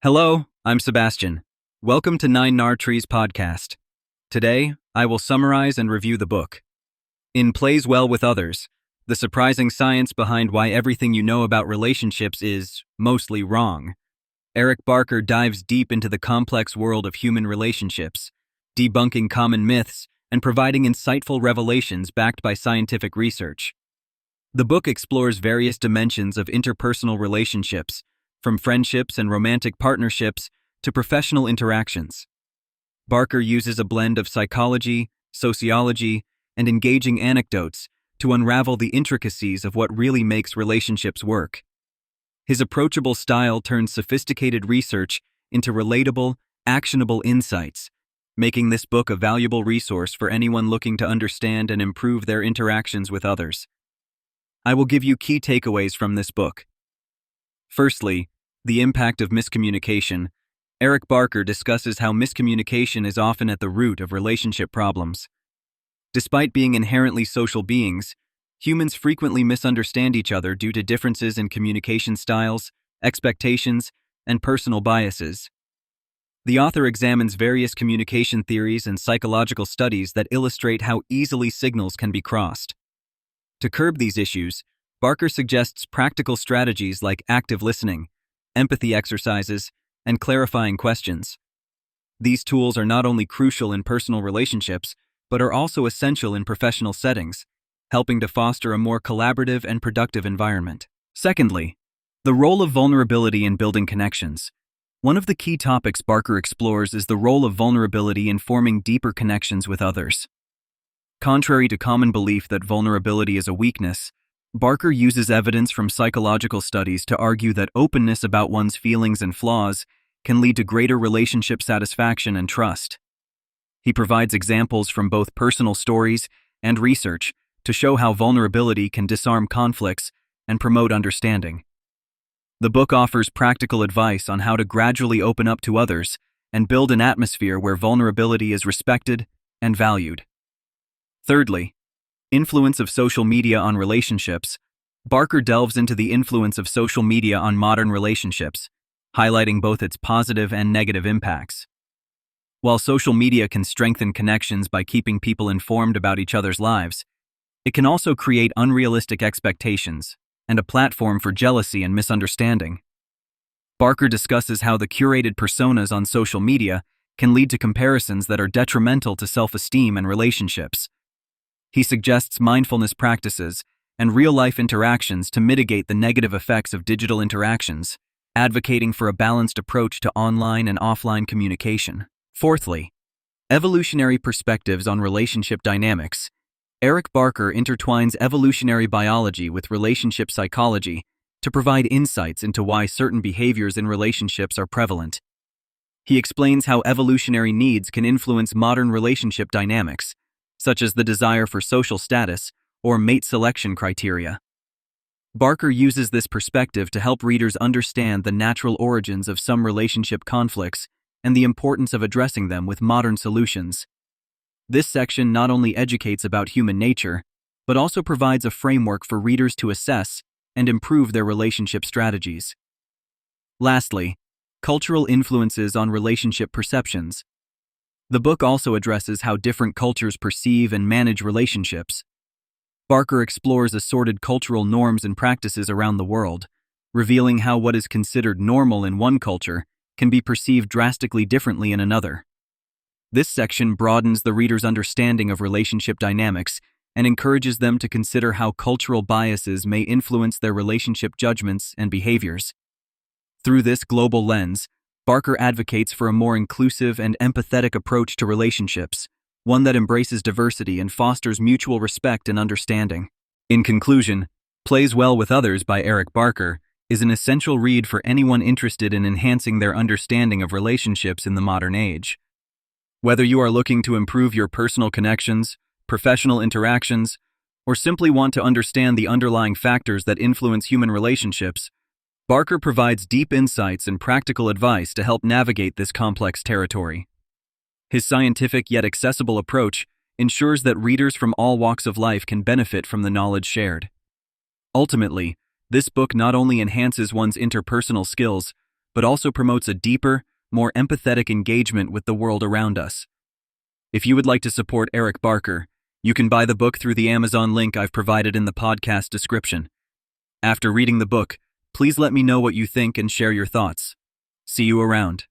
Hello, I'm Sebastian. Welcome to Nine Nar Trees podcast. Today, I will summarize and review the book. In Plays Well with Others, the surprising science behind why everything you know about relationships is mostly wrong. Eric Barker dives deep into the complex world of human relationships, debunking common myths and providing insightful revelations backed by scientific research. The book explores various dimensions of interpersonal relationships, from friendships and romantic partnerships to professional interactions. Barker uses a blend of psychology, sociology, and engaging anecdotes to unravel the intricacies of what really makes relationships work. His approachable style turns sophisticated research into relatable, actionable insights, making this book a valuable resource for anyone looking to understand and improve their interactions with others. I will give you key takeaways from this book. Firstly, the impact of miscommunication. Eric Barker discusses how miscommunication is often at the root of relationship problems. Despite being inherently social beings, humans frequently misunderstand each other due to differences in communication styles, expectations, and personal biases. The author examines various communication theories and psychological studies that illustrate how easily signals can be crossed. To curb these issues, Barker suggests practical strategies like active listening, empathy exercises, and clarifying questions. These tools are not only crucial in personal relationships, but are also essential in professional settings, helping to foster a more collaborative and productive environment. Secondly, the role of vulnerability in building connections. One of the key topics Barker explores is the role of vulnerability in forming deeper connections with others. Contrary to common belief that vulnerability is a weakness, Barker uses evidence from psychological studies to argue that openness about one's feelings and flaws can lead to greater relationship satisfaction and trust. He provides examples from both personal stories and research to show how vulnerability can disarm conflicts and promote understanding. The book offers practical advice on how to gradually open up to others and build an atmosphere where vulnerability is respected and valued. Thirdly, influence of social media on relationships. Barker delves into the influence of social media on modern relationships, highlighting both its positive and negative impacts. While social media can strengthen connections by keeping people informed about each other's lives, it can also create unrealistic expectations and a platform for jealousy and misunderstanding. Barker discusses how the curated personas on social media can lead to comparisons that are detrimental to self-esteem and relationships. He suggests mindfulness practices and real-life interactions to mitigate the negative effects of digital interactions, advocating for a balanced approach to online and offline communication. Fourthly, evolutionary perspectives on relationship dynamics. Eric Barker intertwines evolutionary biology with relationship psychology to provide insights into why certain behaviors in relationships are prevalent. He explains how evolutionary needs can influence modern relationship dynamics, such as the desire for social status or mate selection criteria. Barker uses this perspective to help readers understand the natural origins of some relationship conflicts and the importance of addressing them with modern solutions. This section not only educates about human nature, but also provides a framework for readers to assess and improve their relationship strategies. Lastly, cultural influences on relationship perceptions. The book also addresses how different cultures perceive and manage relationships. Barker explores assorted cultural norms and practices around the world, revealing how what is considered normal in one culture can be perceived drastically differently in another. This section broadens the reader's understanding of relationship dynamics and encourages them to consider how cultural biases may influence their relationship judgments and behaviors. Through this global lens, Barker advocates for a more inclusive and empathetic approach to relationships, one that embraces diversity and fosters mutual respect and understanding. In conclusion, Plays Well with Others by Eric Barker is an essential read for anyone interested in enhancing their understanding of relationships in the modern age. Whether you are looking to improve your personal connections, professional interactions, or simply want to understand the underlying factors that influence human relationships, Barker provides deep insights and practical advice to help navigate this complex territory. His scientific yet accessible approach ensures that readers from all walks of life can benefit from the knowledge shared. Ultimately, this book not only enhances one's interpersonal skills, but also promotes a deeper, more empathetic engagement with the world around us. If you would like to support Eric Barker, you can buy the book through the Amazon link I've provided in the podcast description. After reading the book, please let me know what you think and share your thoughts. See you around.